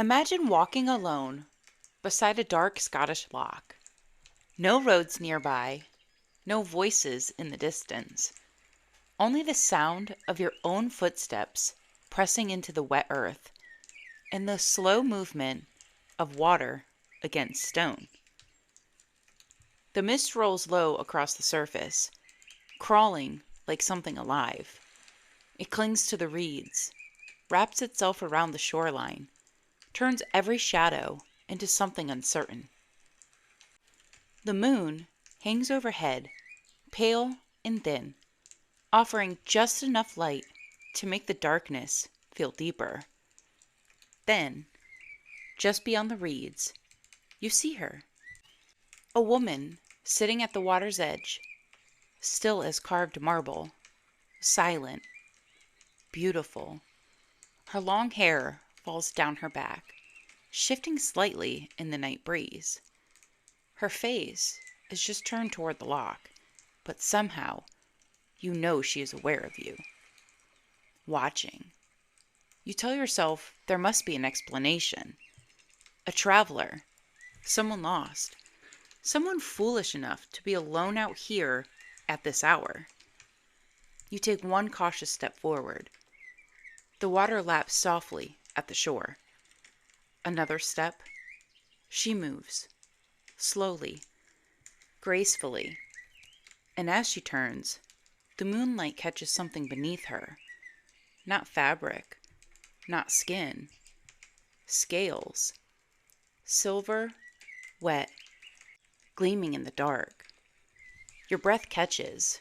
Imagine walking alone beside a dark Scottish loch. No roads nearby, no voices in the distance, only the sound of your own footsteps pressing into the wet earth and the slow movement of water against stone. The mist rolls low across the surface, crawling like something alive. It clings to the reeds, wraps itself around the shoreline, turns every shadow into something uncertain. The moon hangs overhead, pale and thin, offering just enough light to make the darkness feel deeper. Then, just beyond the reeds, you see her. A woman sitting at the water's edge, still as carved marble, silent, beautiful. Her long hair falls down her back, shifting slightly in the night breeze. Her face is just turned toward the loch, but somehow you know she is aware of you, watching. You tell yourself there must be an explanation. A traveler, someone lost, someone foolish enough to be alone out here at this hour. You take one cautious step forward. The water laps softly at the shore. Another step. She moves, slowly, gracefully, and as she turns, the moonlight catches something beneath her. Not fabric, not skin. Scales. Silver, wet, gleaming in the dark. Your breath catches.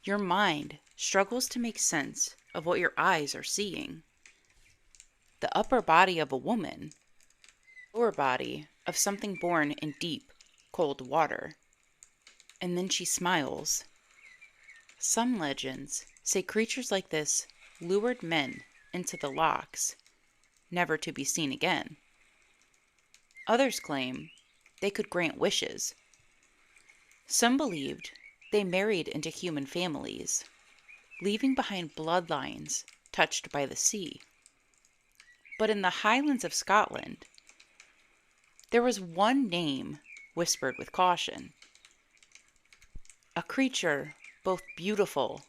Your mind struggles to make sense of what your eyes are seeing. The upper body of a woman, lower body of something born in deep, cold water. And then she smiles. Some legends say creatures like this lured men into the lochs, never to be seen again. Others claim they could grant wishes. Some believed they married into human families, leaving behind bloodlines touched by the sea. But in the Highlands of Scotland, there was one name whispered with caution. A creature both beautiful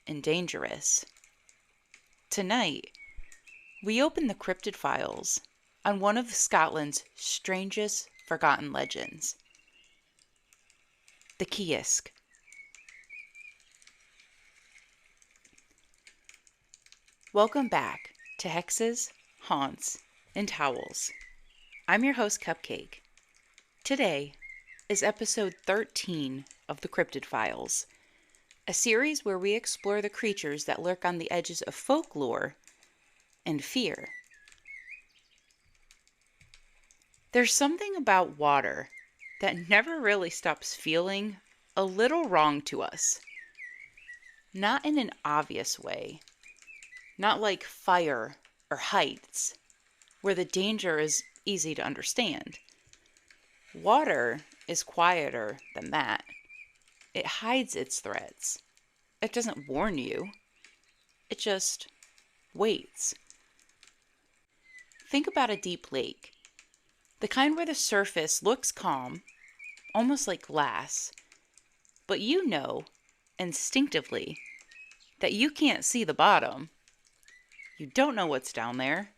and dangerous. Tonight, we open the Cryptid Files on one of Scotland's strangest forgotten legends, the Ceasg. Welcome back to Hexes, Haunts, and Howls. I'm your host, Cupcake. Today is episode 13 of the Cryptid Files, a series where we explore the creatures that lurk on the edges of folklore and fear. There's something about water that never really stops feeling a little wrong to us. Not in an obvious way. Not like fire or heights, where the danger is easy to understand. Water is quieter than that. It hides its threats. It doesn't warn you. It just waits. Think about a deep lake. The kind where the surface looks calm, almost like glass, but you know, instinctively, that you can't see the bottom. You don't know what's down there.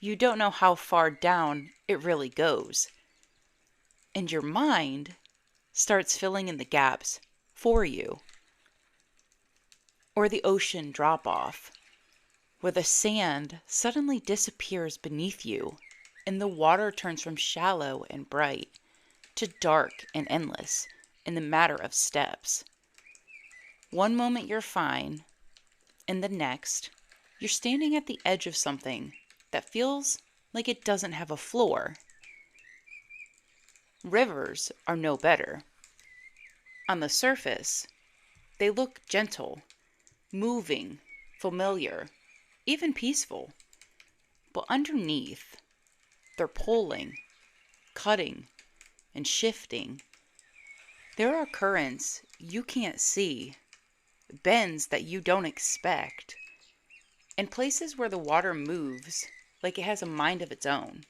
You don't know how far down it really goes. And your mind starts filling in the gaps for you. Or the ocean drop-off, where the sand suddenly disappears beneath you and the water turns from shallow and bright to dark and endless in the matter of steps. One moment you're fine, and the next, you're standing at the edge of something that feels like it doesn't have a floor. Rivers are no better. On the surface, they look gentle, moving, familiar, even peaceful. But underneath, they're pulling, cutting, and shifting. There are currents you can't see, bends that you don't expect, and places where the water moves like it has a mind of its own.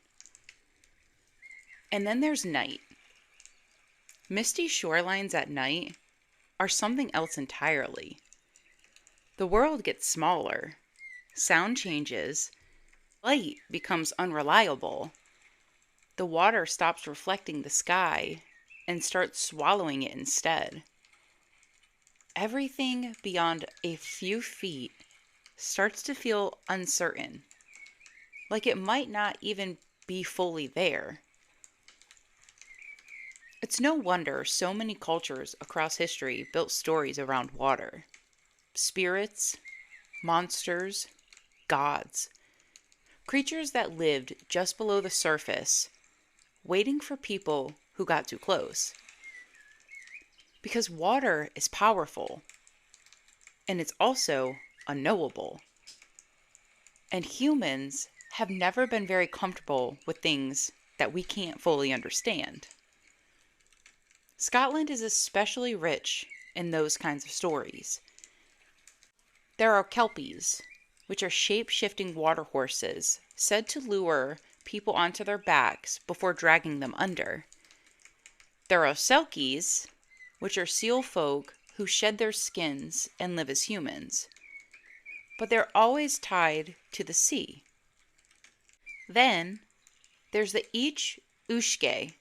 And then there's night. Misty shorelines at night are something else entirely. The world gets smaller, sound changes, light becomes unreliable, the water stops reflecting the sky and starts swallowing it instead. Everything beyond a few feet starts to feel uncertain, like it might not even be fully there. It's no wonder so many cultures across history built stories around water. Spirits, monsters, gods. Creatures that lived just below the surface, waiting for people who got too close. Because water is powerful, and it's also unknowable. And humans have never been very comfortable with things that we can't fully understand. Scotland is especially rich in those kinds of stories. There are kelpies, which are shape-shifting water horses said to lure people onto their backs before dragging them under. There are selkies, which are seal folk who shed their skins and live as humans. But they're always tied to the sea. Then there's the Ushge,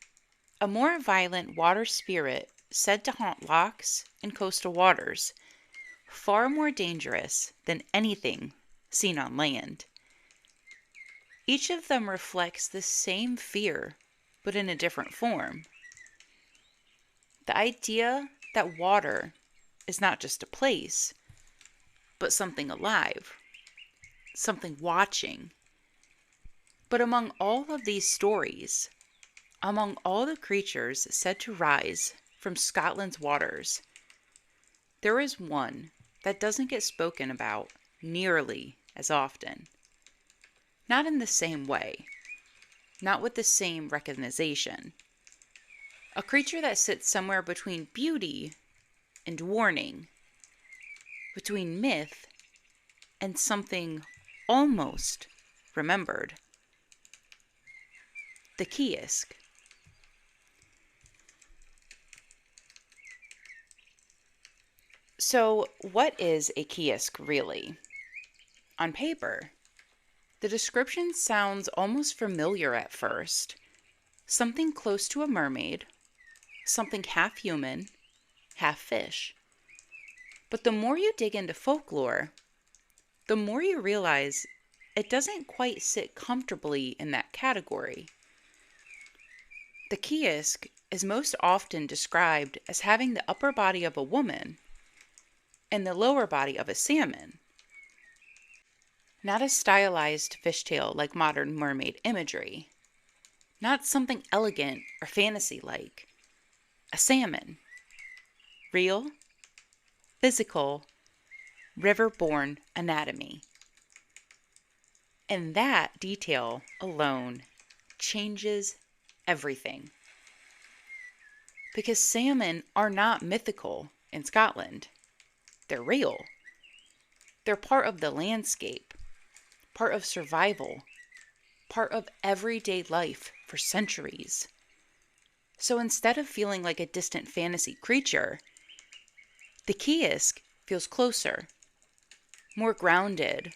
a more violent water spirit said to haunt lochs and coastal waters, far more dangerous than anything seen on land. Each of them reflects the same fear, but in a different form. The idea that water is not just a place, but something alive, something watching. But among all of these stories, among all the creatures said to rise from Scotland's waters, there is one that doesn't get spoken about nearly as often. Not in the same way, not with the same recognition. A creature that sits somewhere between beauty and warning, between myth and something almost remembered. The Ceasg. So, what is a Ceasg really? On paper, the description sounds almost familiar at first. Something close to a mermaid, something half human, half fish. But the more you dig into folklore, the more you realize it doesn't quite sit comfortably in that category. The Ceasg is most often described as having the upper body of a woman and the lower body of a salmon. Not a stylized fishtail like modern mermaid imagery. Not something elegant or fantasy-like. A salmon. Real, physical, river-born anatomy. And that detail alone changes everything. Because salmon are not mythical in Scotland. They're real. They're part of the landscape, part of survival, part of everyday life for centuries. So instead of feeling like a distant fantasy creature, the Ceasg feels closer, more grounded,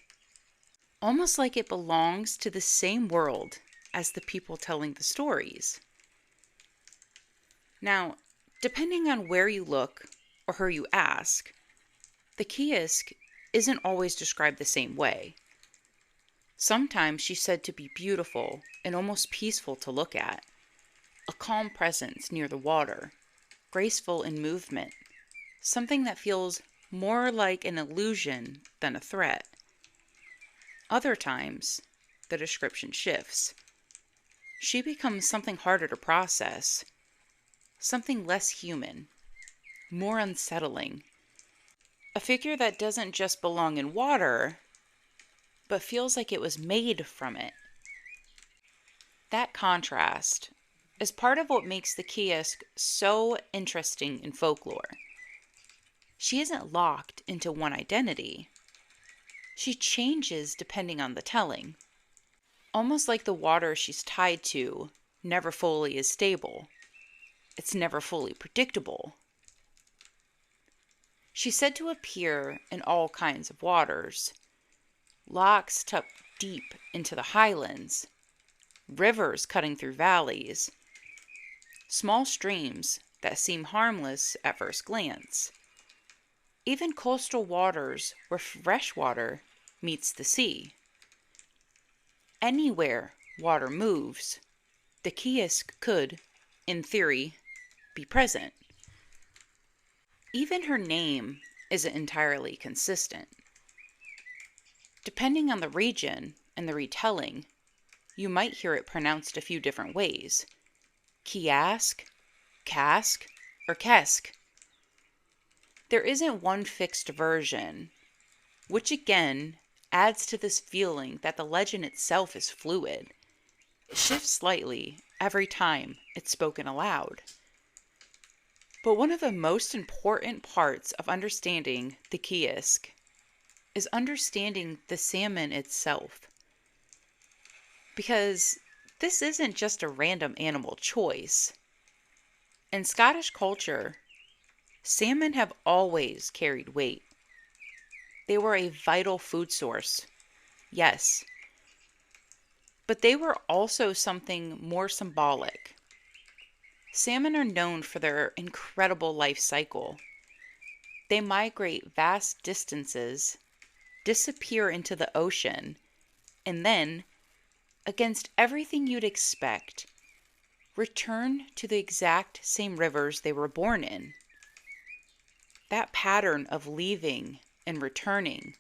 almost like it belongs to the same world as the people telling the stories. Now, depending on where you look or who you ask, the Ceasg isn't always described the same way. Sometimes she's said to be beautiful and almost peaceful to look at, a calm presence near the water, graceful in movement, something that feels more like an illusion than a threat. Other times, the description shifts. She becomes something harder to process, something less human, more unsettling. A figure that doesn't just belong in water, but feels like it was made from it. That contrast is part of what makes the Ceasg so interesting in folklore. She isn't locked into one identity. She changes depending on the telling. almost like the water she's tied to never fully is stable. It's never fully predictable. She's said to appear in all kinds of waters. Lochs tucked deep into the highlands, rivers cutting through valleys, small streams that seem harmless at first glance, even coastal waters where fresh water meets the sea. Anywhere water moves, the Ceasg could, in theory, be present. Even her name isn't entirely consistent. Depending on the region and the retelling, you might hear it pronounced a few different ways. Ceasg, Cask, or Kesk. There isn't one fixed version, which again adds to this feeling that the legend itself is fluid. It shifts slightly every time it's spoken aloud. But one of the most important parts of understanding the Ceasg is understanding the salmon itself. Because this isn't just a random animal choice. In Scottish culture, salmon have always carried weight. They were a vital food source, yes. But they were also something more symbolic. Salmon are known for their incredible life cycle. They migrate vast distances, disappear into the ocean, and then, against everything you'd expect, return to the exact same rivers they were born in. That pattern of leaving and returning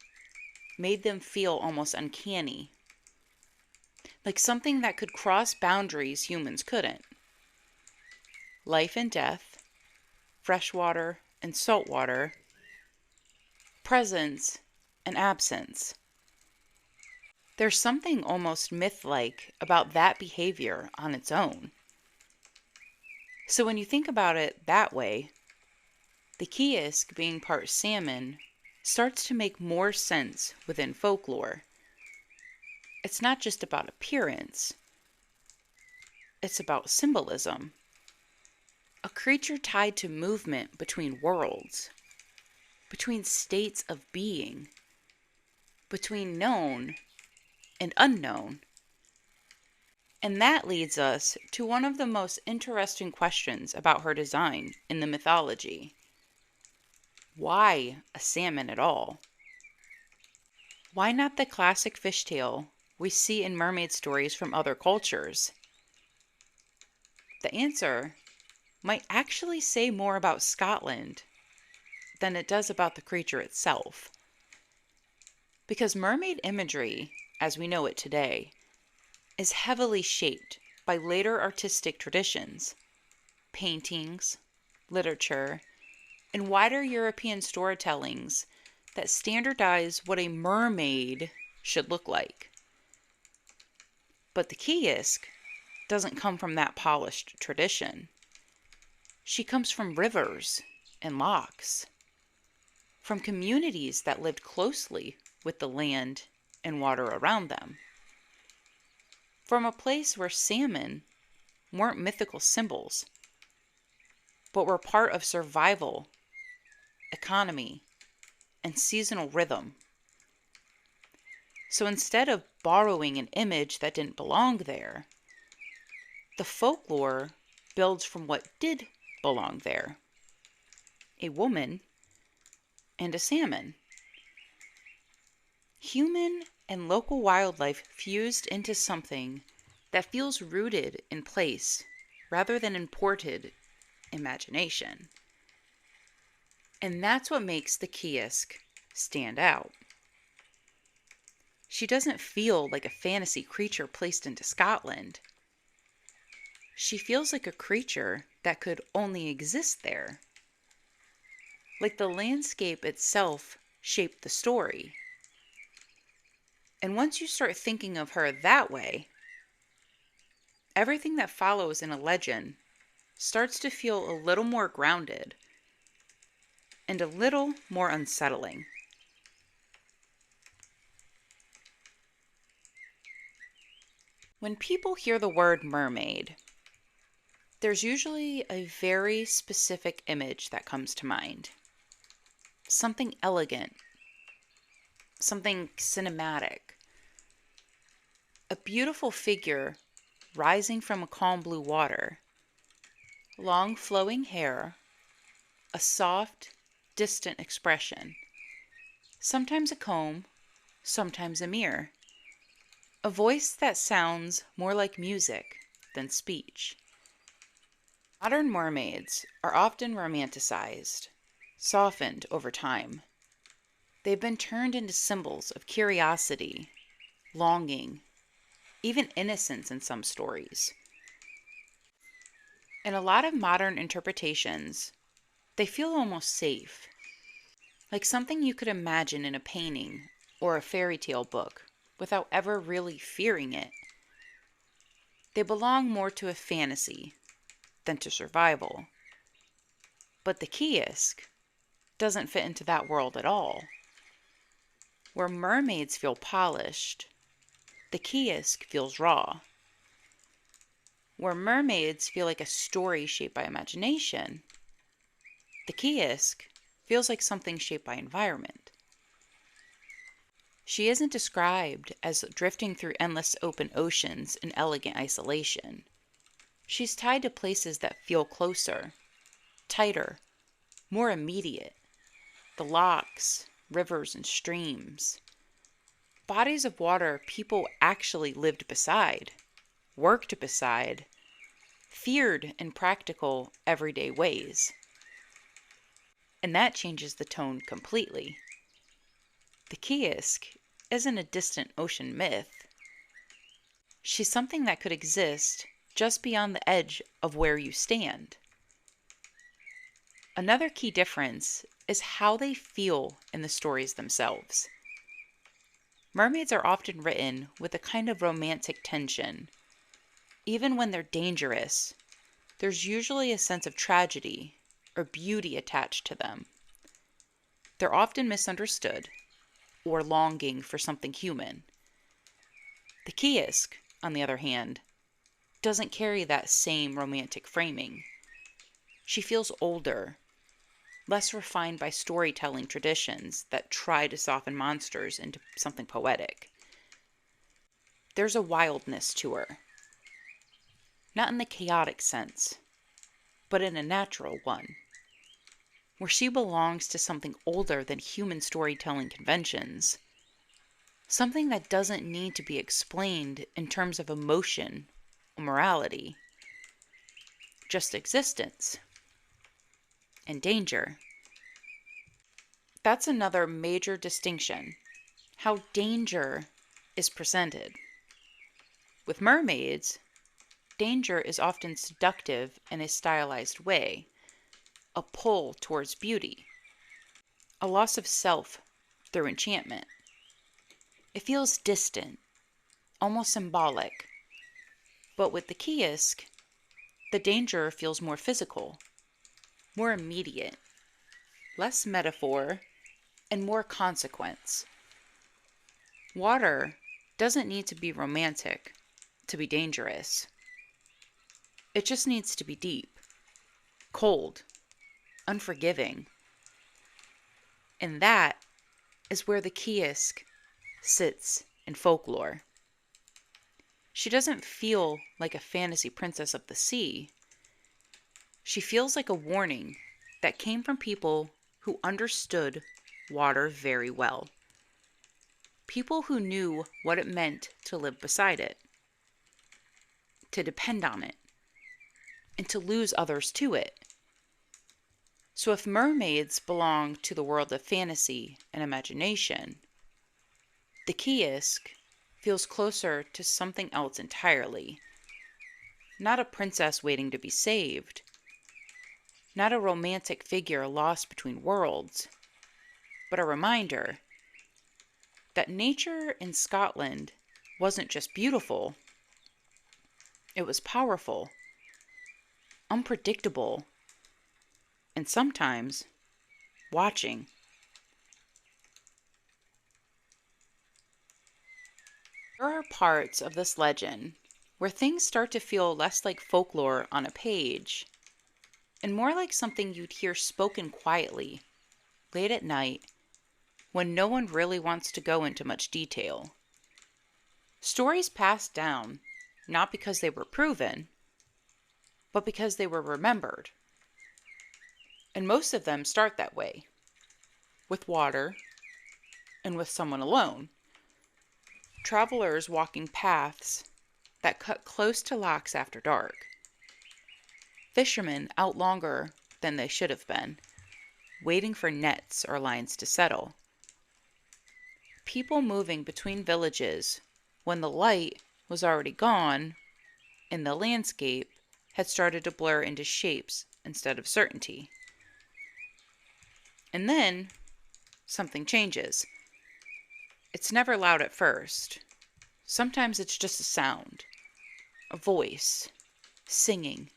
made them feel almost uncanny, like something that could cross boundaries humans couldn't. Life and death, freshwater and saltwater, presence and absence. There's something almost myth-like about that behavior on its own. So when you think about it that way, the Ceasg being part salmon starts to make more sense within folklore. It's not just about appearance, it's about symbolism. A creature tied to movement between worlds, between states of being, between known and unknown. And that leads us to one of the most interesting questions about her design in the mythology. Why a salmon at all? Why not the classic fishtail we see in mermaid stories from other cultures? The answer might actually say more about Scotland than it does about the creature itself. Because mermaid imagery, as we know it today, is heavily shaped by later artistic traditions, paintings, literature, and wider European storytellings that standardize what a mermaid should look like. But the Ceasg doesn't come from that polished tradition. She comes from rivers and lochs, from communities that lived closely with the land and water around them, from a place where salmon weren't mythical symbols, but were part of survival, economy, and seasonal rhythm. So instead of borrowing an image that didn't belong there, the folklore builds from what did belong there: a woman and a salmon. Human and local wildlife fused into something that feels rooted in place rather than imported imagination. And that's what makes the Ceasg stand out. She doesn't feel like a fantasy creature placed into Scotland. She feels like a creature that could only exist there. Like the landscape itself shaped the story. And once you start thinking of her that way, everything that follows in a legend starts to feel a little more grounded and a little more unsettling. When people hear the word mermaid, there's usually a very specific image that comes to mind. Something elegant, something cinematic, a beautiful figure rising from a calm blue water, long flowing hair, a soft, distant expression, sometimes a comb, sometimes a mirror, a voice that sounds more like music than speech. Modern mermaids are often romanticized, softened over time. They've been turned into symbols of curiosity, longing, even innocence in some stories. In a lot of modern interpretations, they feel almost safe, like something you could imagine in a painting or a fairy tale book without ever really fearing it. They belong more to a fantasy than to survival. But the Ceasg doesn't fit into that world at all. Where mermaids feel polished, the Ceasg feels raw. Where mermaids feel like a story shaped by imagination, the Ceasg feels like something shaped by environment. She isn't described as drifting through endless open oceans in elegant isolation. She's tied to places that feel closer, tighter, more immediate. The lochs, rivers, and streams. Bodies of water people actually lived beside, worked beside, feared in practical, everyday ways. And that changes the tone completely. The Ceasg isn't a distant ocean myth. She's something that could exist just beyond the edge of where you stand. Another key difference is how they feel in the stories themselves. Mermaids are often written with a kind of romantic tension. Even when they're dangerous, there's usually a sense of tragedy or beauty attached to them. They're often misunderstood or longing for something human. The Ceasg, on the other hand, doesn't carry that same romantic framing. She feels older, less refined by storytelling traditions that try to soften monsters into something poetic. There's a wildness to her. Not in the chaotic sense, but in a natural one, where she belongs to something older than human storytelling conventions, something that doesn't need to be explained in terms of emotion or morality, just existence and danger. That's another major distinction, how danger is presented. With mermaids, danger is often seductive in a stylized way, a pull towards beauty, a loss of self through enchantment. It feels distant, almost symbolic. But with the Ceasg, the danger feels more physical, more immediate, less metaphor, and more consequence. Water doesn't need to be romantic to be dangerous. It just needs to be deep, cold, unforgiving. And that is where the Ceasg sits in folklore. She doesn't feel like a fantasy princess of the sea. She feels like a warning that came from people who understood water very well. People who knew what it meant to live beside it, to depend on it, and to lose others to it. So if mermaids belong to the world of fantasy and imagination, the Ceasg feels closer to something else entirely. Not a princess waiting to be saved, not a romantic figure lost between worlds, but a reminder that nature in Scotland wasn't just beautiful, it was powerful, unpredictable, and sometimes watching. There are parts of this legend where things start to feel less like folklore on a page and more like something you'd hear spoken quietly, late at night, when no one really wants to go into much detail. Stories passed down, not because they were proven, but because they were remembered. And most of them start that way, with water and with someone alone. Travelers walking paths that cut close to lochs after dark. Fishermen out longer than they should have been, waiting for nets or lines to settle. People moving between villages when the light was already gone and the landscape had started to blur into shapes instead of certainty. And then something changes. It's never loud at first. Sometimes it's just a sound, a voice, singing.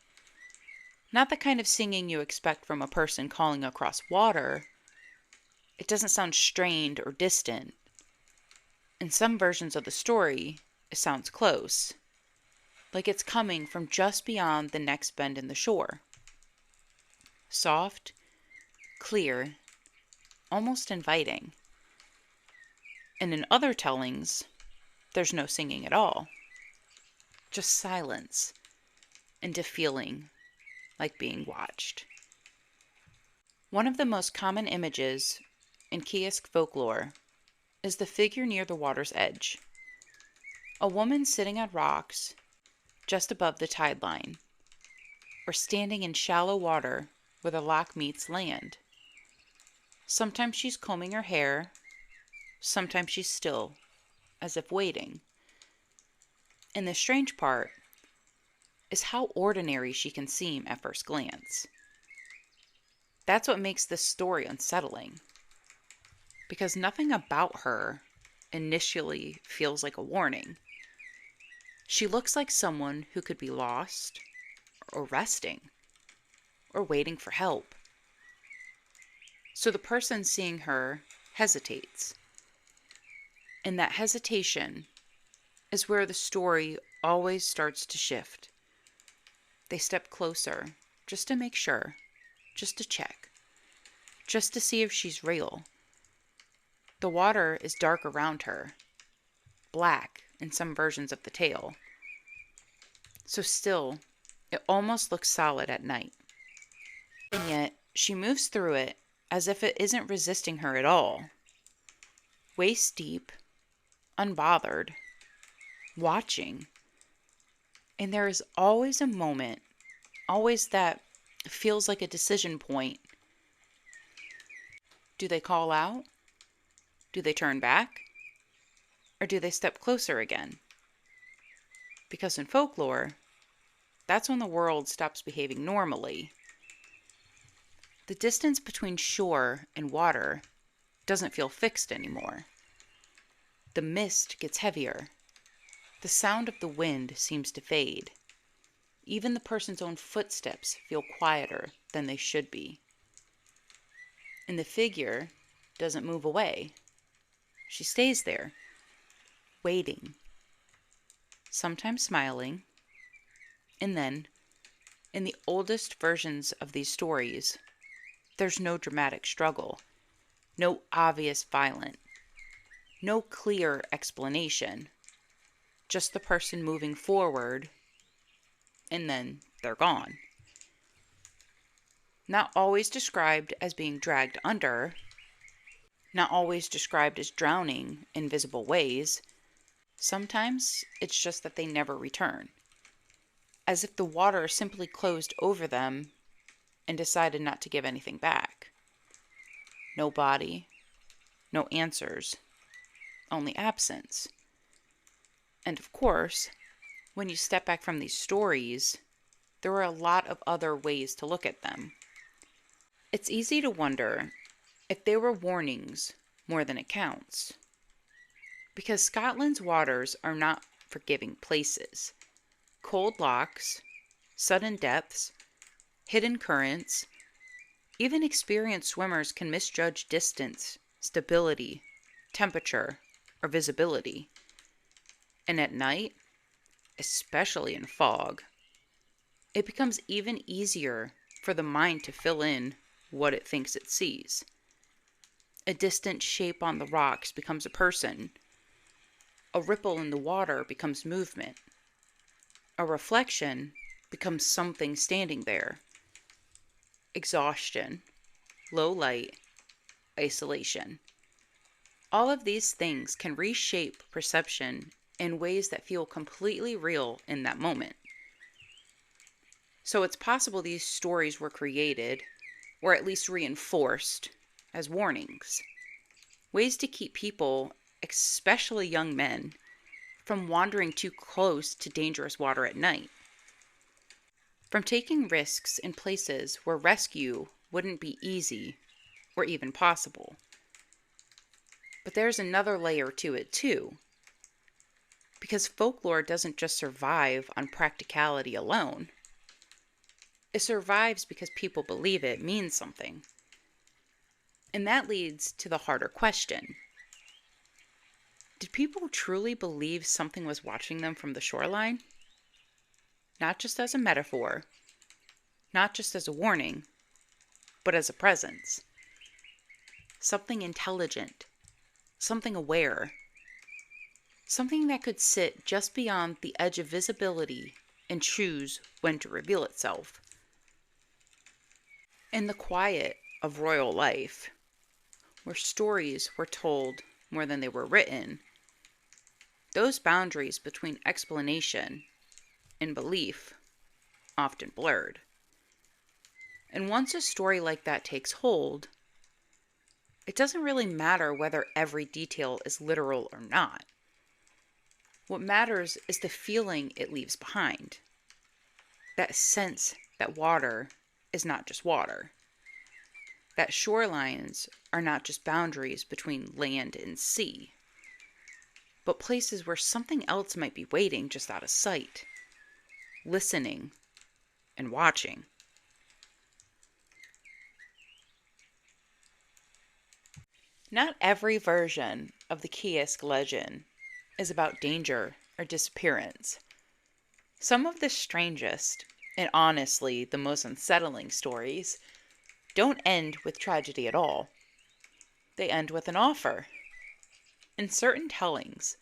Not the kind of singing you expect from a person calling across water. It doesn't sound strained or distant. In some versions of the story, it sounds close, like it's coming from just beyond the next bend in the shore. Soft, clear, almost inviting. And in other tellings, there's no singing at all. Just silence and a feeling like being watched. One of the most common images in Ceasg folklore is the figure near the water's edge. A woman sitting on rocks just above the tide line, or standing in shallow water where the loch meets land. Sometimes she's combing her hair, sometimes she's still, as if waiting. And the strange part is how ordinary she can seem at first glance. That's what makes this story unsettling, because nothing about her initially feels like a warning. She looks like someone who could be lost, or resting, or waiting for help. So the person seeing her hesitates. And that hesitation is where the story always starts to shift. They step closer, just to make sure, just to check, just to see if she's real. The water is dark around her, black in some versions of the tale. So still, it almost looks solid at night. And yet, she moves through it as if it isn't resisting her at all. Waist deep, unbothered, watching. And there is always a moment, always that feels like a decision point. Do they call out? Do they turn back? Or do they step closer again? Because in folklore, that's when the world stops behaving normally. The distance between shore and water doesn't feel fixed anymore. The mist gets heavier. The sound of the wind seems to fade. Even the person's own footsteps feel quieter than they should be. And the figure doesn't move away. She stays there, waiting, sometimes smiling. And then, in the oldest versions of these stories, there's no dramatic struggle, no obvious violence, no clear explanation, just the person moving forward, and then they're gone. Not always described as being dragged under, not always described as drowning in visible ways. Sometimes it's just that they never return, as if the water simply closed over them and decided not to give anything back. No body, no answers, only absence. And of course, when you step back from these stories, there are a lot of other ways to look at them. It's easy to wonder if they were warnings more than accounts. Because Scotland's waters are not forgiving places. Cold lochs, sudden depths, hidden currents, even experienced swimmers can misjudge distance, stability, temperature, or visibility. And at night, especially in fog, it becomes even easier for the mind to fill in what it thinks it sees. A distant shape on the rocks becomes a person. A ripple in the water becomes movement. A reflection becomes something standing there. Exhaustion, low light, isolation. All of these things can reshape perception in ways that feel completely real in that moment. So it's possible these stories were created, or at least reinforced, as warnings. Ways to keep people, especially young men, from wandering too close to dangerous water at night. From taking risks in places where rescue wouldn't be easy or even possible. But there's another layer to it too. Because folklore doesn't just survive on practicality alone. It survives because people believe it means something. And that leads to the harder question. Did people truly believe something was watching them from the shoreline? Not just as a metaphor, not just as a warning, but as a presence. Something intelligent, something aware, something that could sit just beyond the edge of visibility and choose when to reveal itself. In the quiet of royal life, where stories were told more than they were written, those boundaries between explanation and belief often blurred. And once a story like that takes hold, it doesn't really matter whether every detail is literal or not. What matters is the feeling it leaves behind. That sense that water is not just water. That shorelines are not just boundaries between land and sea, but places where something else might be waiting just out of sight, listening and watching. Not every version of the Ceasg legend is about danger or disappearance. Some of the strangest, and honestly the most unsettling stories, don't end with tragedy at all. They end with an offer. In certain tellings,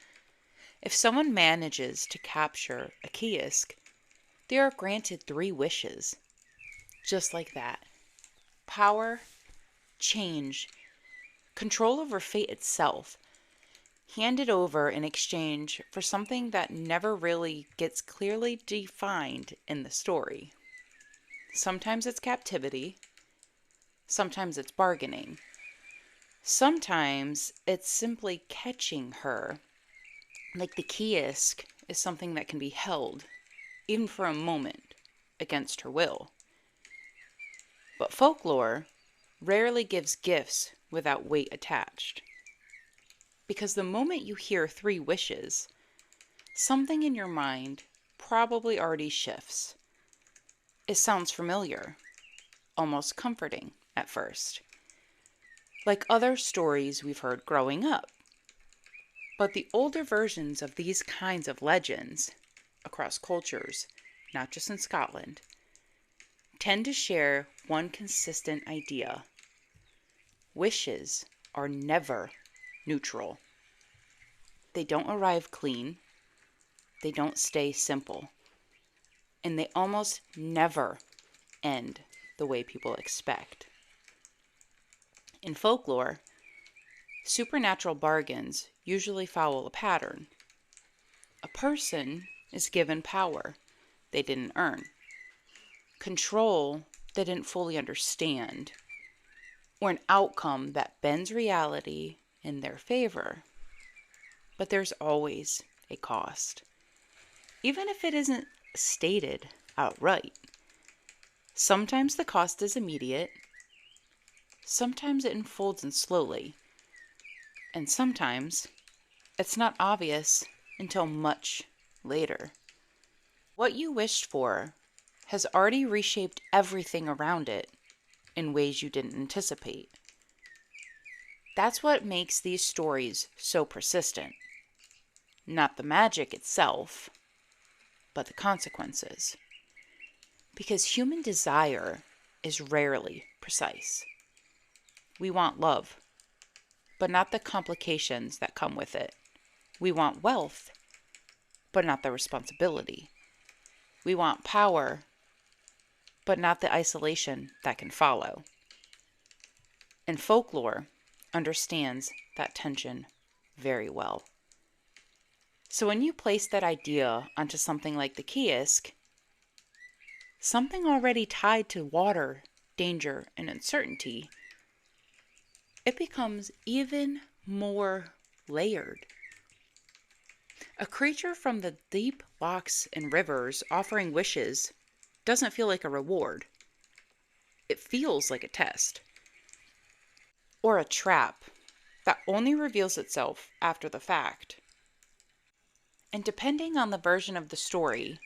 if someone manages to capture a Ceasg, they are granted 3 wishes. Just like that. Power, change, control over fate itself, handed over in exchange for something that never really gets clearly defined in the story. Sometimes it's captivity, sometimes it's bargaining, sometimes it's simply catching her. Like the Ceasg is something that can be held, even for a moment, against her will. But folklore rarely gives gifts without weight attached. Because the moment you hear 3 wishes, something in your mind probably already shifts. It sounds familiar, almost comforting at first, like other stories we've heard growing up. But the older versions of these kinds of legends, across cultures, not just in Scotland, tend to share one consistent idea. Wishes are never neutral. They don't arrive clean. They don't stay simple. And they almost never end the way people expect. In folklore, supernatural bargains usually follow a pattern. A person is given power they didn't earn, control they didn't fully understand, or an outcome that bends reality in their favor. But there's always a cost, even if it isn't stated outright. Sometimes the cost is immediate, sometimes it unfolds in slowly, and sometimes it's not obvious until much later. What you wished for has already reshaped everything around it in ways you didn't anticipate. That's what makes these stories so persistent. Not the magic itself, but the consequences. Because human desire is rarely precise. We want love, but not the complications that come with it. We want wealth, but not the responsibility. We want power, but not the isolation that can follow. And folklore understands that tension very well. So when you place that idea onto something like the Ceasg, something already tied to water, danger, and uncertainty, it becomes even more layered. A creature from the deep lochs and rivers offering wishes doesn't feel like a reward. It feels like a test. Or a trap that only reveals itself after the fact. And depending on the version of the story,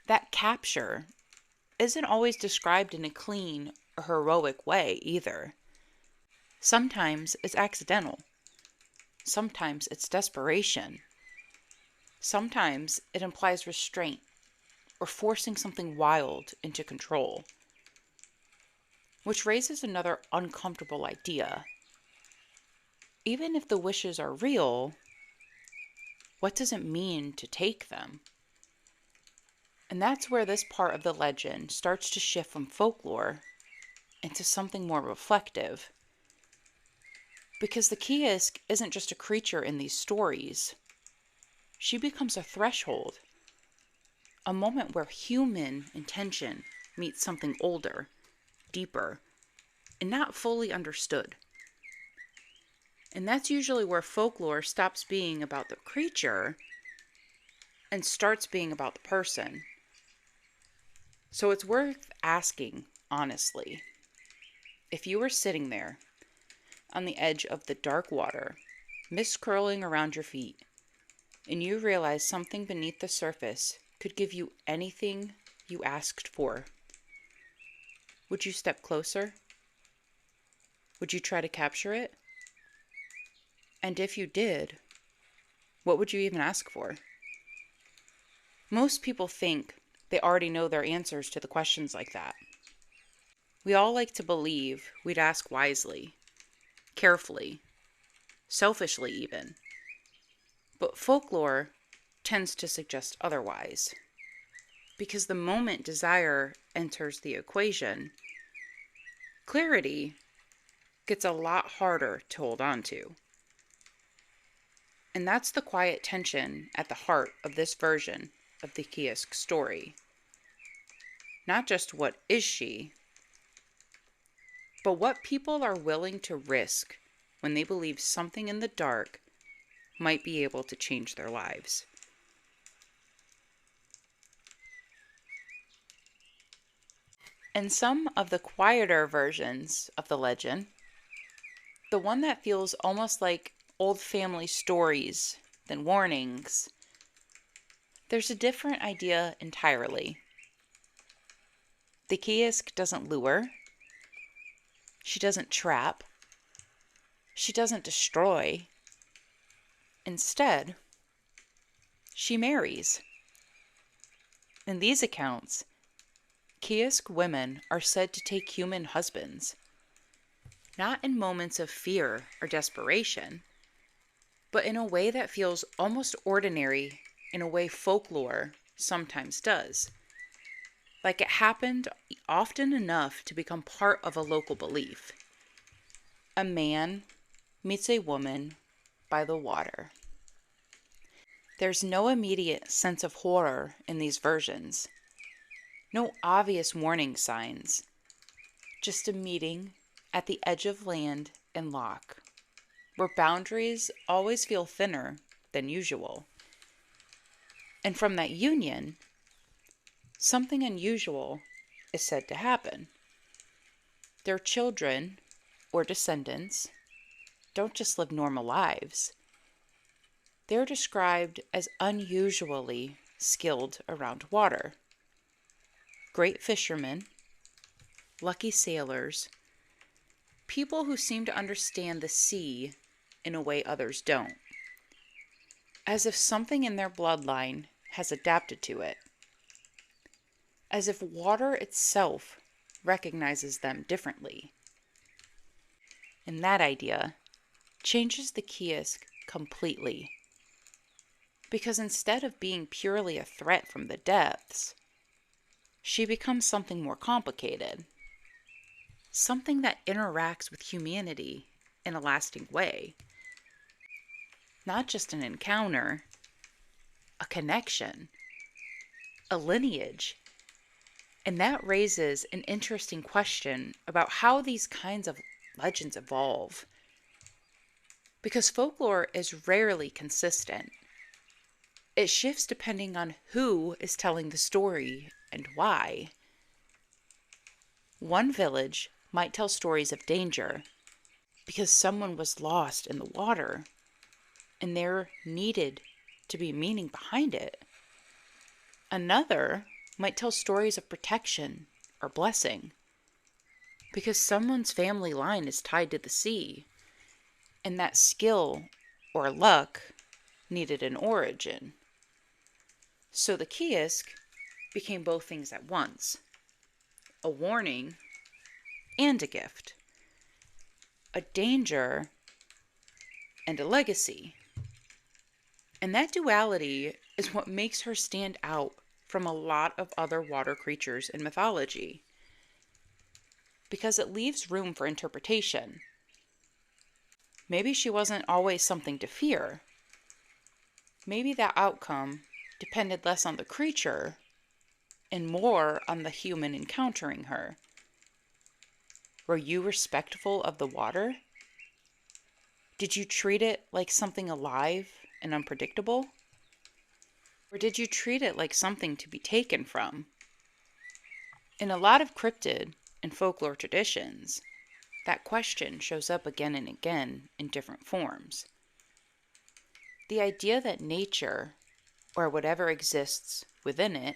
that capture isn't always described in a clean or heroic way either. Sometimes it's accidental. Sometimes it's desperation. Sometimes it implies restraint or forcing something wild into control. Which raises another uncomfortable idea. Even if the wishes are real, what does it mean to take them? And that's where this part of the legend starts to shift from folklore into something more reflective. Because the Ceasg isn't just a creature in these stories. She becomes a threshold, a moment where human intention meets something older, deeper, and not fully understood. And that's usually where folklore stops being about the creature and starts being about the person. So it's worth asking, honestly, if you were sitting there on the edge of the dark water, mist curling around your feet, and you realize something beneath the surface could give you anything you asked for, would you step closer? Would you try to capture it? And if you did, what would you even ask for? Most people think they already know their answers to the questions like that. We all like to believe we'd ask wisely, carefully, selfishly even. But folklore tends to suggest otherwise. Because the moment desire enters the equation, clarity gets a lot harder to hold on to. And that's the quiet tension at the heart of this version of the Ceasg story. Not just what is she, but what people are willing to risk when they believe something in the dark might be able to change their lives. In some of the quieter versions of the legend, the one that feels almost like old family stories than warnings, there's a different idea entirely. The Ceasg doesn't lure. She doesn't trap. She doesn't destroy. Instead, she marries. In these accounts, Ceasg women are said to take human husbands, not in moments of fear or desperation, but in a way that feels almost ordinary, in a way folklore sometimes does. Like it happened often enough to become part of a local belief. A man meets a woman by the water. There's no immediate sense of horror in these versions. No obvious warning signs. Just a meeting at the edge of land and loch, where boundaries always feel thinner than usual. And from that union, something unusual is said to happen. Their children or descendants don't just live normal lives. They're described as unusually skilled around water. Great fishermen, lucky sailors, people who seem to understand the sea in a way others don't. As if something in their bloodline has adapted to it, as if water itself recognizes them differently. And that idea changes the Ceasg completely, because instead of being purely a threat from the depths, she becomes something more complicated, something that interacts with humanity in a lasting way. Not just an encounter, a connection, a lineage. And that raises an interesting question about how these kinds of legends evolve. Because folklore is rarely consistent. It shifts depending on who is telling the story and why. One village might tell stories of danger because someone was lost in the water and there needed to be meaning behind it. Another might tell stories of protection or blessing because someone's family line is tied to the sea and that skill or luck needed an origin. So the Ceasg became both things at once, a warning and a gift, a danger and a legacy. And that duality is what makes her stand out from a lot of other water creatures in mythology, because it leaves room for interpretation. Maybe she wasn't always something to fear. Maybe that outcome depended less on the creature and more on the human encountering her. Were you respectful of the water? Did you treat it like something alive and unpredictable? Or did you treat it like something to be taken from? In a lot of cryptid and folklore traditions, that question shows up again and again in different forms. The idea that nature, or whatever exists within it,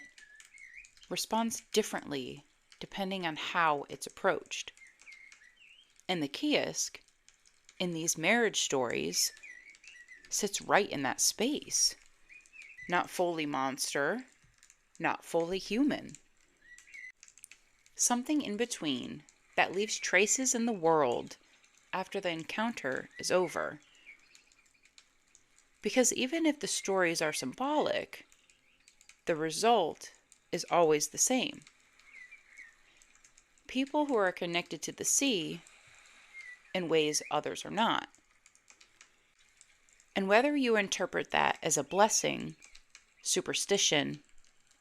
responds differently depending on how it's approached. And the Ceasg, in these marriage stories, sits right in that space. Not fully monster, not fully human. Something in between that leaves traces in the world after the encounter is over. Because even if the stories are symbolic, the result is always the same. People who are connected to the sea in ways others are not. And whether you interpret that as a blessing, superstition,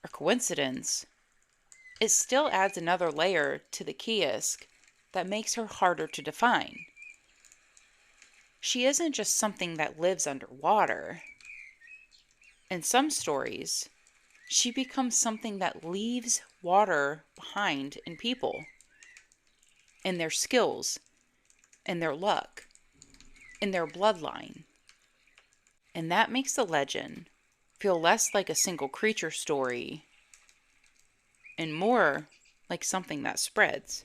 or coincidence, it still adds another layer to the Ceasg that makes her harder to define. She isn't just something that lives underwater. In some stories, she becomes something that leaves water behind in people, in their skills, in their luck, in their bloodline. And that makes the legend feel less like a single creature story and more like something that spreads.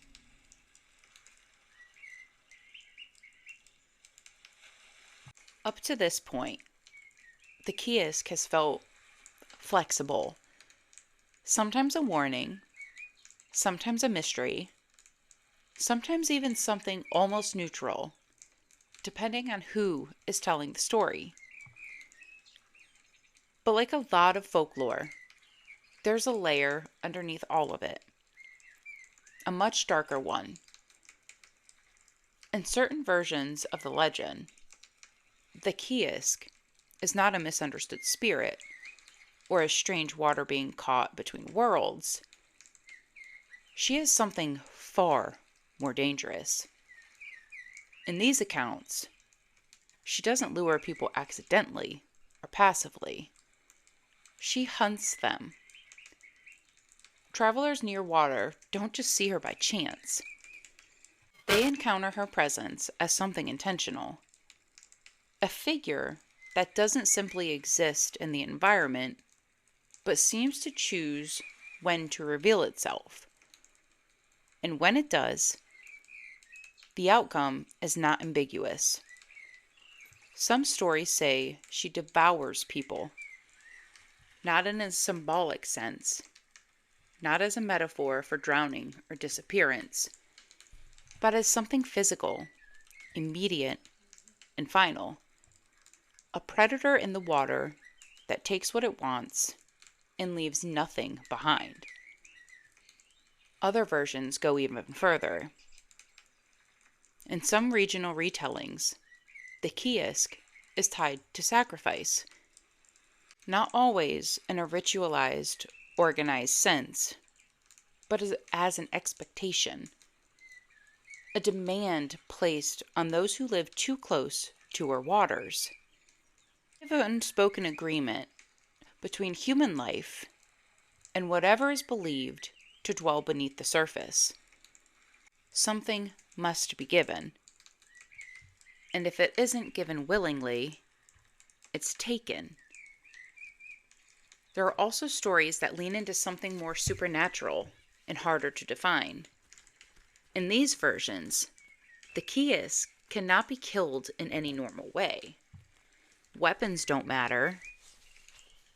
Up to this point, the Ceasg has felt flexible, sometimes a warning, sometimes a mystery, sometimes even something almost neutral, depending on who is telling the story. But like a lot of folklore, there's a layer underneath all of it, a much darker one. In certain versions of the legend, the Ceasg is not a misunderstood spirit or a strange water being caught between worlds. She is something far more dangerous. In these accounts, she doesn't lure people accidentally or passively. She hunts them. Travelers near water don't just see her by chance. They encounter her presence as something intentional. A figure that doesn't simply exist in the environment, but seems to choose when to reveal itself. And when it does, the outcome is not ambiguous. Some stories say she devours people. not in a symbolic sense, not as a metaphor for drowning or disappearance, but as something physical, immediate, and final. A predator in the water that takes what it wants and leaves nothing behind. Other versions go even further. In some regional retellings, the Ceasg is tied to sacrifice, not always in a ritualized, organized sense, but as an expectation, a demand placed on those who live too close to her waters. An unspoken agreement between human life and whatever is believed to dwell beneath the surface. Something must be given, and if it isn't given willingly, it's taken. There are also stories that lean into something more supernatural and harder to define. In these versions, the Ceasg cannot be killed in any normal way. Weapons don't matter.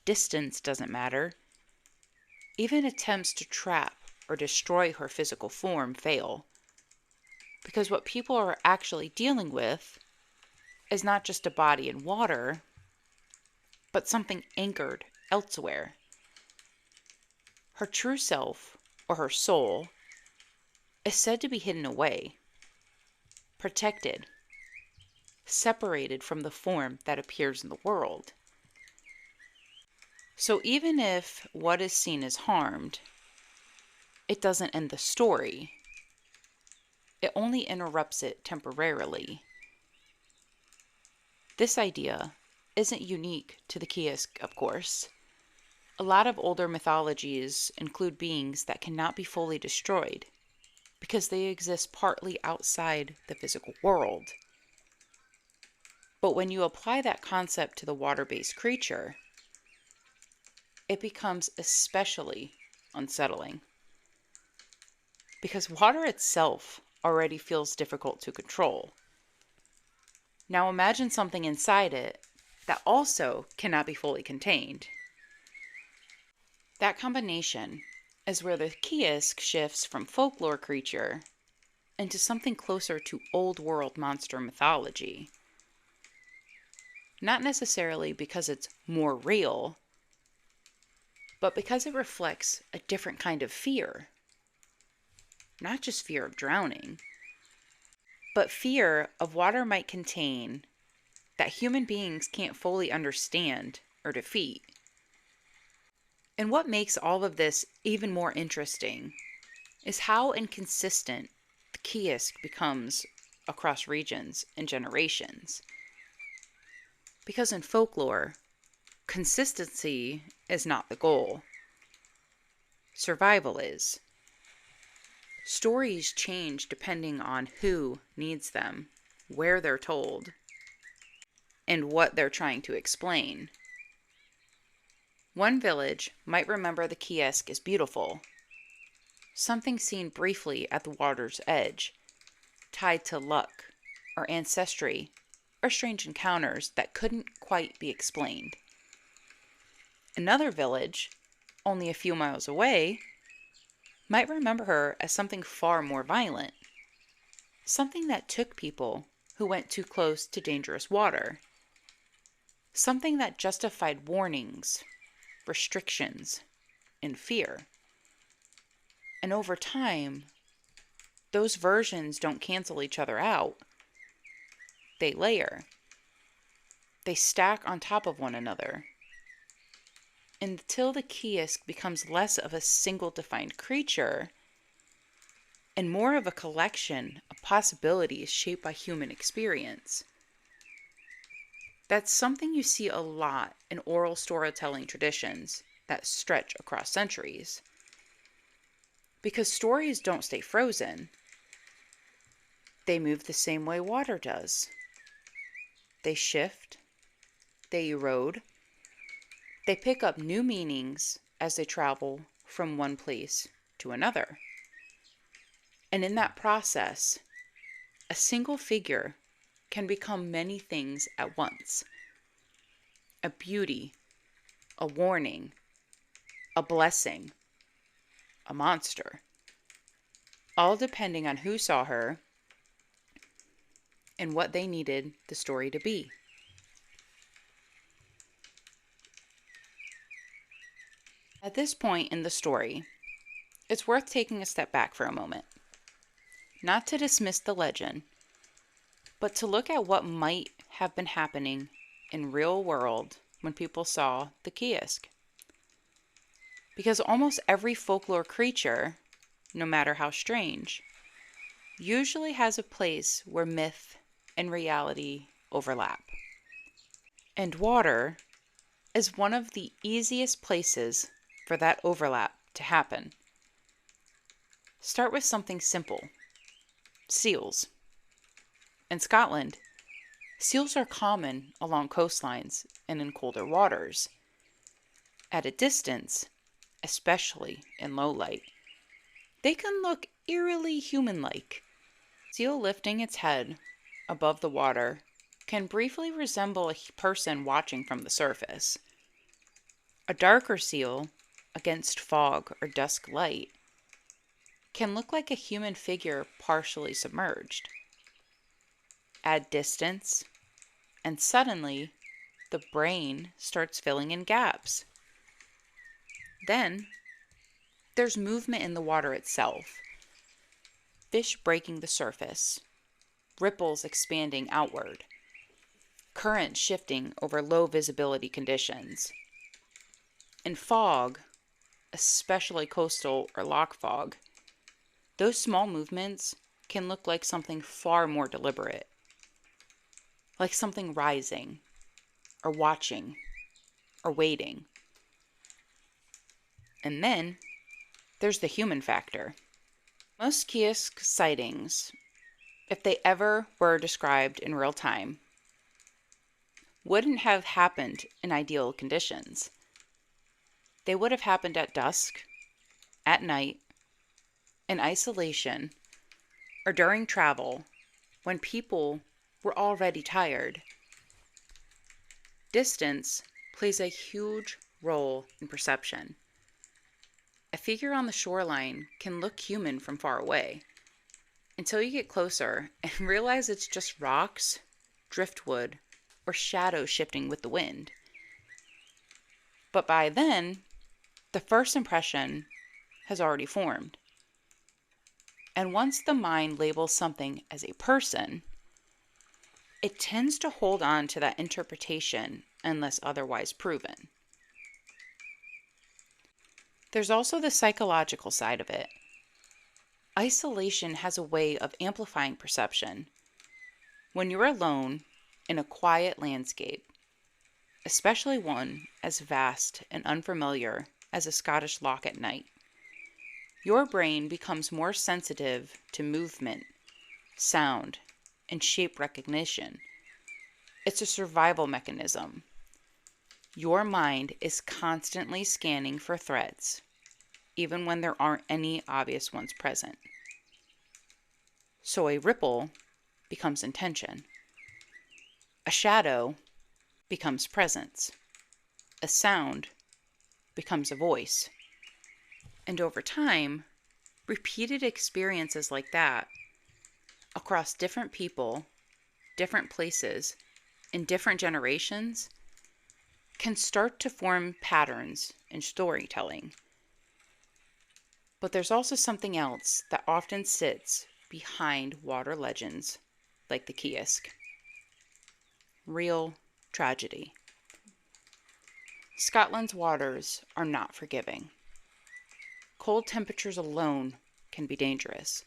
Distance doesn't matter. Even attempts to trap or destroy her physical form fail. Because what people are actually dealing with is not just a body in water, but something anchored elsewhere. Her true self, or her soul, is said to be hidden away, protected, separated from the form that appears in the world. So even if what is seen is harmed, it doesn't end the story. It only interrupts it temporarily. This idea isn't unique to the Ceasg, of course. A lot of older mythologies include beings that cannot be fully destroyed because they exist partly outside the physical world. But when you apply that concept to the water-based creature, it becomes especially unsettling. Because water itself already feels difficult to control. Now imagine something inside it that also cannot be fully contained. That combination is where the Ceasg shifts from folklore creature into something closer to old world monster mythology. Not necessarily because it's more real, but because it reflects a different kind of fear. Not just fear of drowning, but fear of water might contain that human beings can't fully understand or defeat. And what makes all of this even more interesting is how inconsistent the Ceasg becomes across regions and generations. Because in folklore, consistency is not the goal. Survival is. Stories change depending on who needs them, where they're told, and what they're trying to explain. One village might remember the Ceasg as beautiful, something seen briefly at the water's edge, tied to luck, or ancestry, or strange encounters that couldn't quite be explained. Another village, only a few miles away, might remember her as something far more violent, something that took people who went too close to dangerous water, something that justified warnings, restrictions, and fear. And over time, those versions don't cancel each other out. They layer. They stack on top of one another. Until the Ceasg becomes less of a single defined creature and more of a collection of possibilities shaped by human experience. That's something you see a lot in oral storytelling traditions that stretch across centuries. Because stories don't stay frozen. They move the same way water does. They shift. They erode. They pick up new meanings as they travel from one place to another. And in that process, a single figure can become many things at once. A beauty, a warning, a blessing, a monster, all depending on who saw her and what they needed the story to be. At this point in the story, it's worth taking a step back for a moment. Not to dismiss the legend, but to look at what might have been happening in real world when people saw the Ceasg. Because almost every folklore creature, no matter how strange, usually has a place where myth and reality overlap. And water is one of the easiest places for that overlap to happen. Start with something simple. Seals. In Scotland, seals are common along coastlines and in colder waters. At a distance, especially in low light, they can look eerily human-like. Seal lifting its head above the water can briefly resemble a person watching from the surface. A darker seal, against fog or dusk light, can look like a human figure partially submerged. Add distance, and suddenly the brain starts filling in gaps. Then there's movement in the water itself. Fish breaking the surface, ripples expanding outward, current shifting over low visibility conditions. In fog, especially coastal or loch fog, those small movements can look like something far more deliberate, like something rising, or watching, or waiting. And then there's the human factor. Most Ceasg sightings, if they ever were described in real time, wouldn't have happened in ideal conditions. They would have happened at dusk, at night, in isolation, or during travel when people were already tired. Distance plays a huge role in perception. A figure on the shoreline can look human from far away, until you get closer and realize it's just rocks, driftwood, or shadows shifting with the wind. But by then, the first impression has already formed. And once the mind labels something as a person, it tends to hold on to that interpretation unless otherwise proven. There's also the psychological side of it. Isolation has a way of amplifying perception. When you're alone in a quiet landscape, especially one as vast and unfamiliar as a Scottish loch at night, your brain becomes more sensitive to movement, sound, and shape recognition. It's a survival mechanism. Your mind is constantly scanning for threats, even when there aren't any obvious ones present. So a ripple becomes intention. A shadow becomes presence. A sound becomes a voice. And over time, repeated experiences like that across different people, different places, and different generations can start to form patterns in storytelling. But there's also something else that often sits behind water legends like the Ceasg. Real tragedy. Scotland's waters are not forgiving. Cold temperatures alone can be dangerous.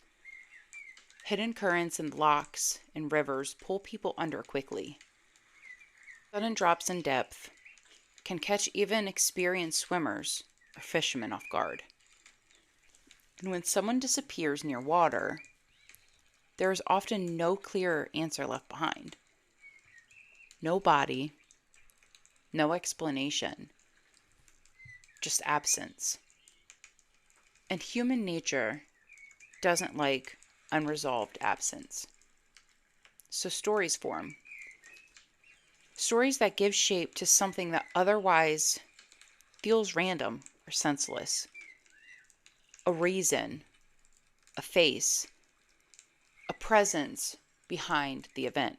Hidden currents in lochs and rivers pull people under quickly. Sudden drops in depth can catch even experienced swimmers or fishermen off guard. And when someone disappears near water, there is often no clear answer left behind. No body, no explanation, just absence. And human nature doesn't like unresolved absence. So stories form. Stories that give shape to something that otherwise feels random or senseless. A reason, a face, a presence behind the event.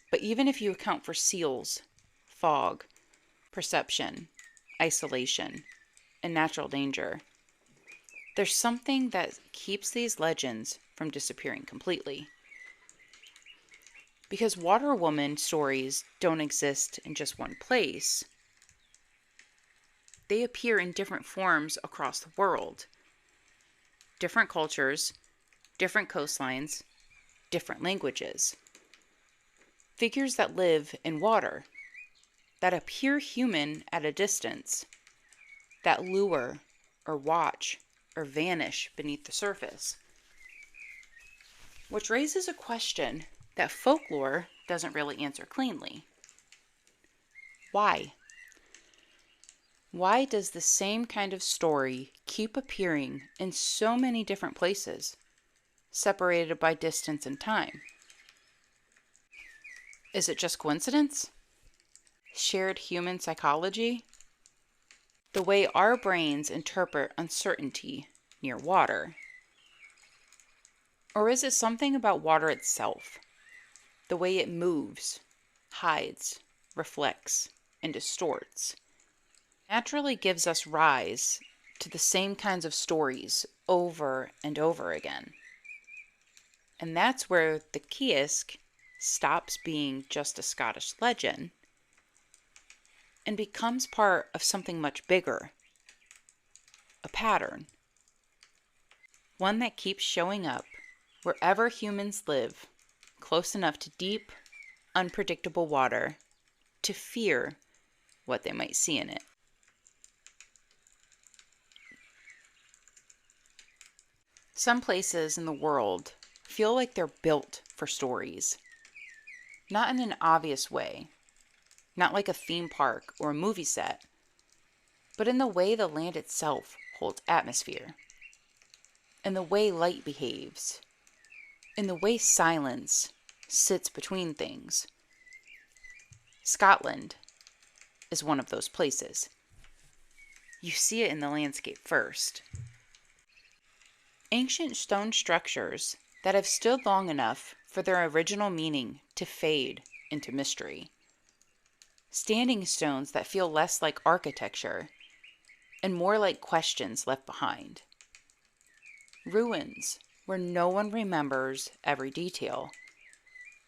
But even if you account for seals, fog, perception, isolation, and natural danger, there's something that keeps these legends from disappearing completely. Because water woman stories don't exist in just one place. They appear in different forms across the world. Different cultures, different coastlines, different languages. Figures that live in water, that appear human at a distance, that lure or watch or vanish beneath the surface. Which raises a question that folklore doesn't really answer cleanly. Why? Why does the same kind of story keep appearing in so many different places, separated by distance and time? Is it just coincidence? Shared human psychology? The way our brains interpret uncertainty near water? Or is it something about water itself? The way it moves, hides, reflects, and distorts naturally gives us rise to the same kinds of stories over and over again. And that's where the Ceasg stops being just a Scottish legend and becomes part of something much bigger, a pattern. One that keeps showing up wherever humans live, close enough to deep, unpredictable water to fear what they might see in it. Some places in the world feel like they're built for stories. Not in an obvious way, not like a theme park or a movie set, but in the way the land itself holds atmosphere, in the way light behaves, in the way silence sits between things. Scotland is one of those places. You see it in the landscape first. Ancient stone structures that have stood long enough for their original meaning to fade into mystery. Standing stones that feel less like architecture and more like questions left behind. Ruins where no one remembers every detail,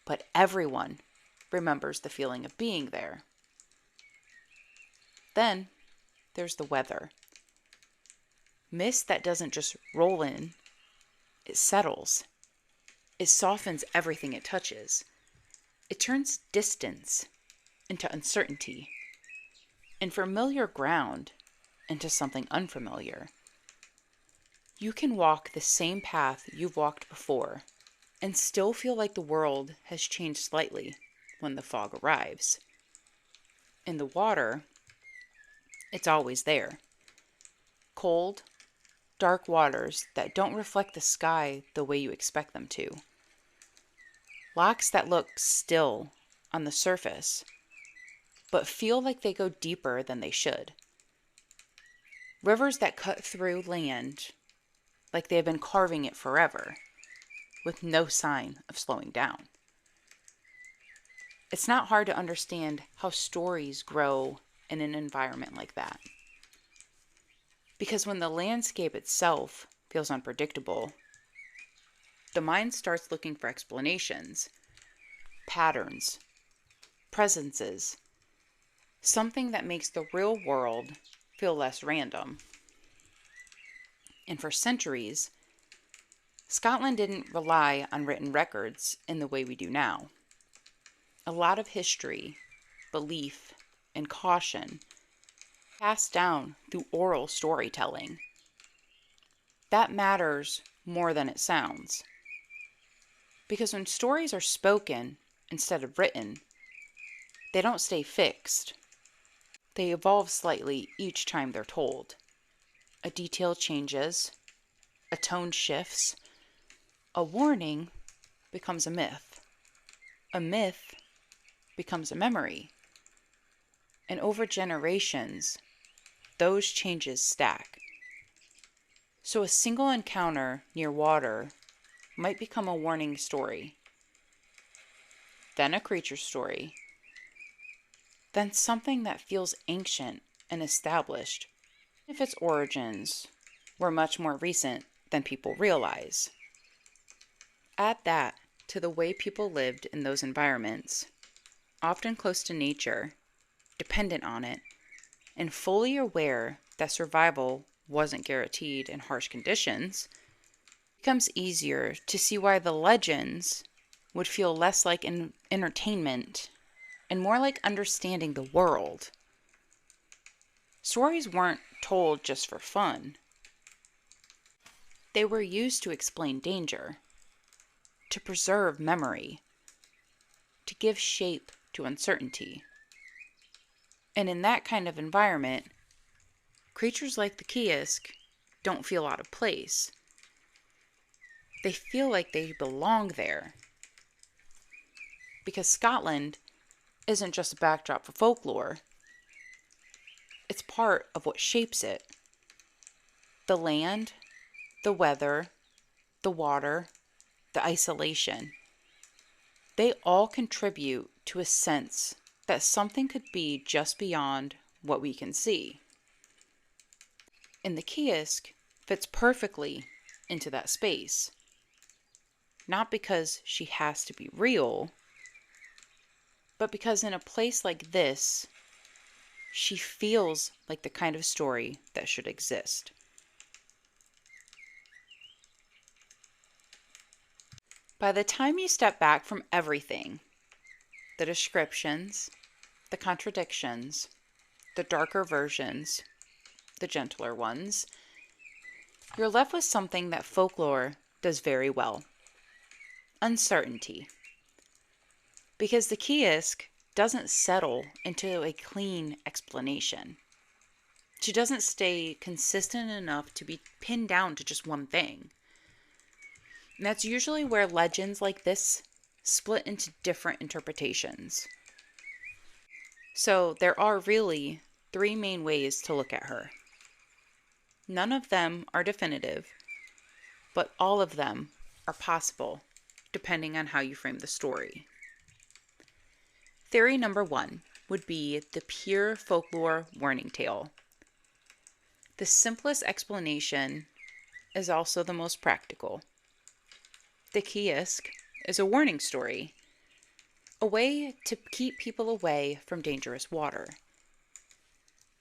but everyone remembers the feeling of being there. Then there's the weather. Mist that doesn't just roll in, it settles. It softens everything it touches. It turns distance into uncertainty, and familiar ground into something unfamiliar. You can walk the same path you've walked before and still feel like the world has changed slightly when the fog arrives. In the water, it's always there. Cold, dark waters that don't reflect the sky the way you expect them to. Lochs that look still on the surface, but feel like they go deeper than they should. Rivers that cut through land like they have been carving it forever, with no sign of slowing down. It's not hard to understand how stories grow in an environment like that. Because when the landscape itself feels unpredictable, the mind starts looking for explanations, patterns, presences, something that makes the real world feel less random. And for centuries, Scotland didn't rely on written records in the way we do now. A lot of history, belief, and caution passed down through oral storytelling. That matters more than it sounds. Because when stories are spoken instead of written, they don't stay fixed. They evolve slightly each time they're told. A detail changes, a tone shifts, a warning becomes a myth becomes a memory, And over generations, those changes stack. So a single encounter near water might become a warning story, then a creature story, then something that feels ancient and established, if its origins were much more recent than people realize. Add that to the way people lived in those environments, often close to nature, dependent on it, and fully aware that survival wasn't guaranteed in harsh conditions, it becomes easier to see why the legends would feel less like an entertainment and more like understanding the world. Stories weren't told just for fun. They were used to explain danger, to preserve memory, to give shape to uncertainty. And in that kind of environment, creatures like the Ceasg don't feel out of place. They feel like they belong there. Because Scotland isn't just a backdrop for folklore, it's part of what shapes it. The land, the weather, the water, the isolation. They all contribute to a sense that something could be just beyond what we can see. And the Ceasg fits perfectly into that space. Not because she has to be real, but because in a place like this, she feels like the kind of story that should exist. By the time you step back from everything, the descriptions, the contradictions, the darker versions, the gentler ones, you're left with something that folklore does very well: uncertainty. Because the Ceasg doesn't settle into a clean explanation. She doesn't stay consistent enough to be pinned down to just one thing. And that's usually where legends like this split into different interpretations. So there are really three main ways to look at her. None of them are definitive, but all of them are possible, depending on how you frame the story. Theory number 1 would be the pure folklore warning tale. The simplest explanation is also the most practical. The Ceasg is a warning story, a way to keep people away from dangerous water.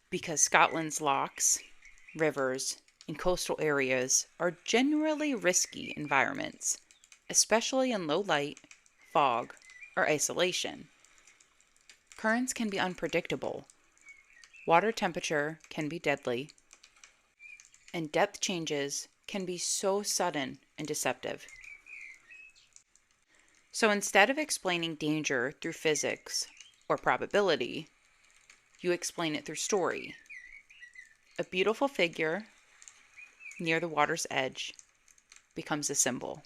Because Scotland's lochs, rivers, and coastal areas are generally risky environments, especially in low light, fog, or isolation. Currents can be unpredictable, water temperature can be deadly, and depth changes can be so sudden and deceptive. So instead of explaining danger through physics or probability, you explain it through story. A beautiful figure near the water's edge becomes a symbol.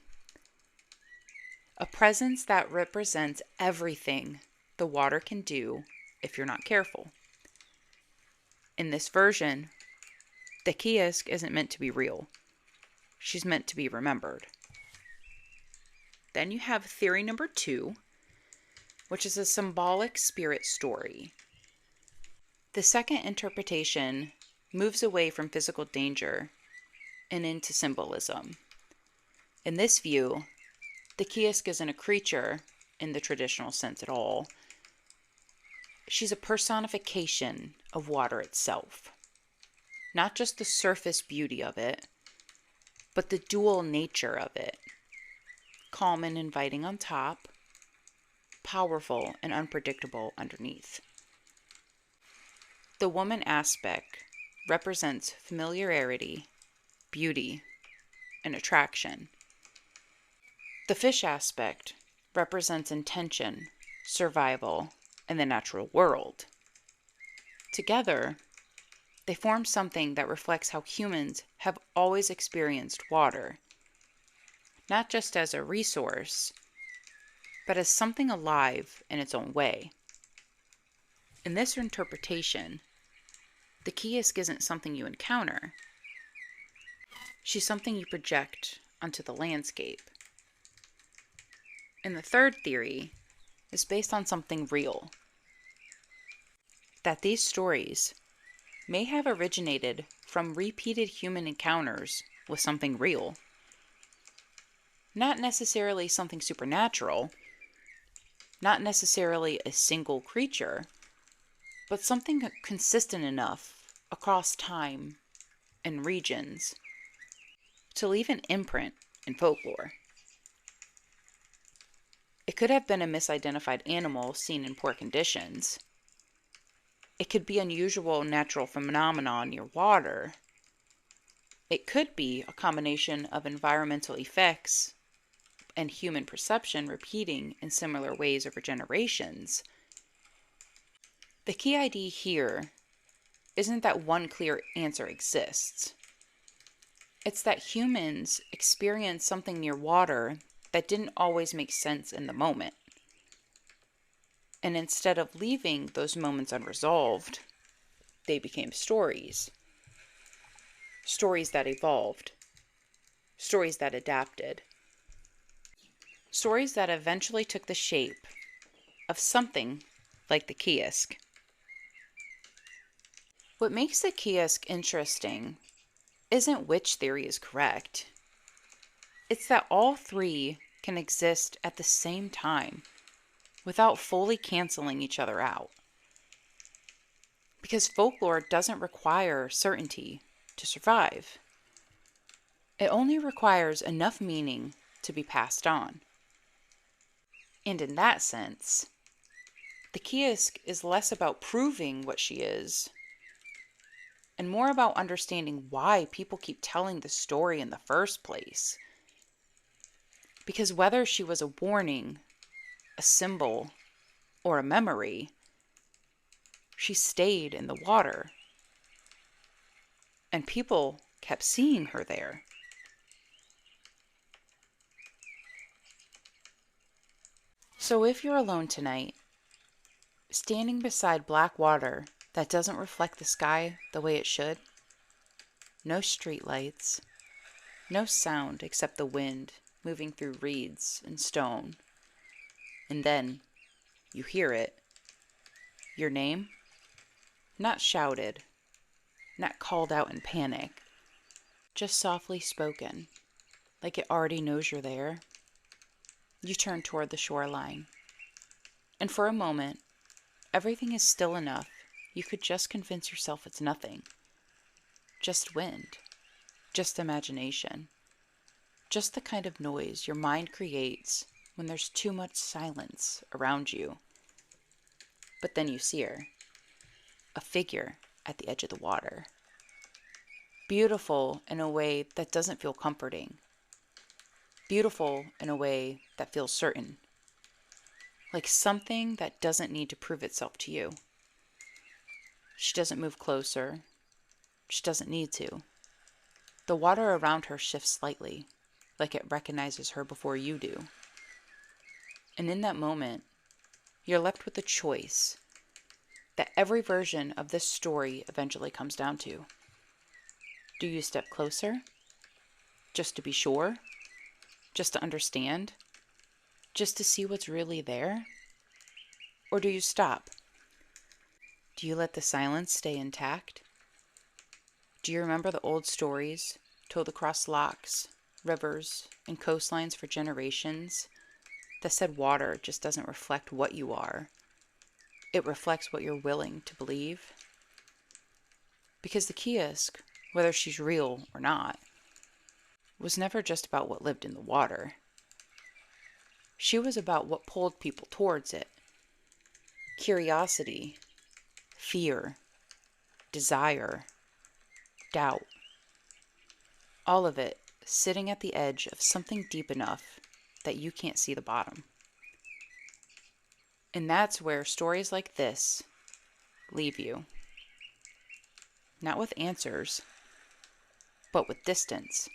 A presence that represents everything the water can do if you're not careful. In this version, the Ceasg isn't meant to be real. She's meant to be remembered. Then you have theory number 2, which is a symbolic spirit story. The second interpretation moves away from physical danger and into symbolism. In this view, the Ceasg isn't a creature in the traditional sense at all. She's a personification of water itself. Not just the surface beauty of it, but the dual nature of it. Calm and inviting on top, powerful and unpredictable underneath. The woman aspect represents familiarity, beauty, and attraction. The fish aspect represents intention, survival, and the natural world. Together, they form something that reflects how humans have always experienced water, not just as a resource, but as something alive in its own way. In this interpretation, the Ceasg isn't something you encounter. She's something you project onto the landscape. And the third theory is based on something real. That these stories may have originated from repeated human encounters with something real. Not necessarily something supernatural, not necessarily a single creature, but something consistent enough across time and regions to leave an imprint in folklore. It could have been a misidentified animal seen in poor conditions. It could be unusual natural phenomena near water. It could be a combination of environmental effects and human perception repeating in similar ways over generations. The key idea here isn't that one clear answer exists. It's that humans experience something near water that didn't always make sense in the moment. And instead of leaving those moments unresolved, they became stories. Stories that evolved. Stories that adapted. Stories that eventually took the shape of something like the Ceasg. What makes the Ceasg interesting isn't which theory is correct. It's that all three can exist at the same time without fully canceling each other out. Because folklore doesn't require certainty to survive. It only requires enough meaning to be passed on. And in that sense, the Ceasg is less about proving what she is and more about understanding why people keep telling the story in the first place. Because whether she was a warning, a symbol, or a memory, she stayed in the water. And people kept seeing her there. So if you're alone tonight, standing beside black water that doesn't reflect the sky the way it should, no streetlights, no sound except the wind moving through reeds and stone, and then you hear it. Your name? Not shouted, not called out in panic, just softly spoken, like it already knows you're there. You turn toward the shoreline, and for a moment, everything is still enough you could just convince yourself it's nothing. Just wind, just imagination, just the kind of noise your mind creates when there's too much silence around you. But then you see her, a figure at the edge of the water. Beautiful in a way that doesn't feel comforting. Beautiful in a way that feels certain. Like something that doesn't need to prove itself to you. She doesn't move closer. She doesn't need to. The water around her shifts slightly, like it recognizes her before you do. And in that moment, you're left with a choice that every version of this story eventually comes down to. Do you step closer? Just to be sure? Just to understand? Just to see what's really there? Or do you stop? Do you let the silence stay intact? Do you remember the old stories told across lochs, rivers, and coastlines for generations that said water just doesn't reflect what you are? It reflects what you're willing to believe? Because the Ceasg, whether she's real or not, was never just about what lived in the water. She was about what pulled people towards it. Curiosity, fear, desire, doubt. All of it sitting at the edge of something deep enough that you can't see the bottom. And that's where stories like this leave you. Not with answers, but with distance.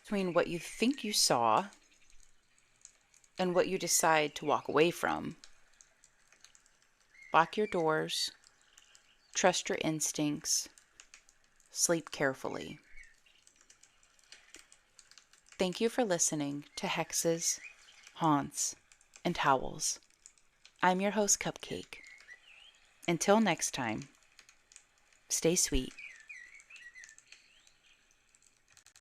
Between what you think you saw and what you decide to walk away from. lock your doors, trust your instincts, sleep carefully. Thank you for listening to Hexes, Haunts, and Howls. I'm your host, Cupcake. Until next time, stay sweet.